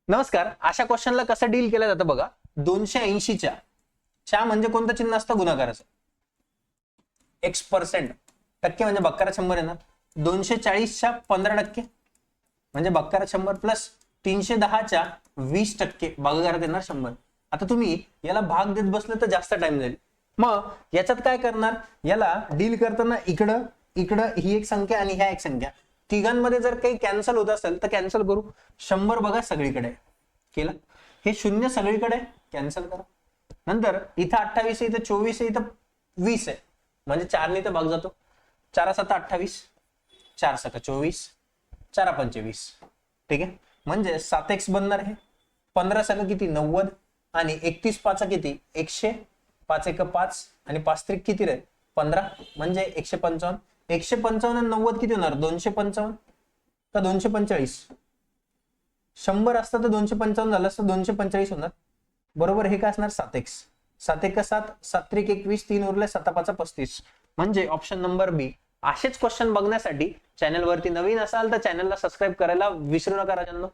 नमस्कार. अशा क्वेश्चनला कसं डील केलं जातं बघा. 280 च्या म्हणजे कोणतं चिन्ह असतं? गुणाकाराचं. x%, टक्के म्हणजे बक्कारा 100 येणार. 240 15% म्हणजे बक्कारा 100 प्लस 310 20% भागाकारात येणार 100. आता तुम्ही याला भाग देत बसले तर जास्त टाइम जाईल. मग याच्यात काय करणार? याला डील करताना इकडं इकडं ही एक संख्या आणि ह्या एक संख्या, तिघांमध्ये जर काही कॅन्सल होत असेल तर कॅन्सल करू. 100 बघा सगळीकडे केलं, हे 0 सगळीकडे कॅन्सल करा. नंतर इथं 28 आहे, इथं 24 आहे, इथं 20 आहे, म्हणजे 4 ने तर भाग जातो. 4 7 28, 4 7 24, 4 25. ठीक आहे, म्हणजे 7x बनणार आहे. 15 सगळं किती? 90 आणि 31 5 किती? 100. 5 1 5 आणि 5 3 किती रे? 15 म्हणजे 155. 155 आणि 90 किती होणार? 255 का 245? 100 असतं तर 255 झालं असतं, 245 होणार. बरोबर. हे काय असणार? 7x. 7 1 7, 7 3 21, 3 उरले, 7 5 35. म्हणजे ऑप्शन नंबर बी. असेच क्वेश्चन बघण्यासाठी चॅनलवरती नवीन असाल तर चॅनलला सबस्क्राईब करायला विसरू नका राजांनो.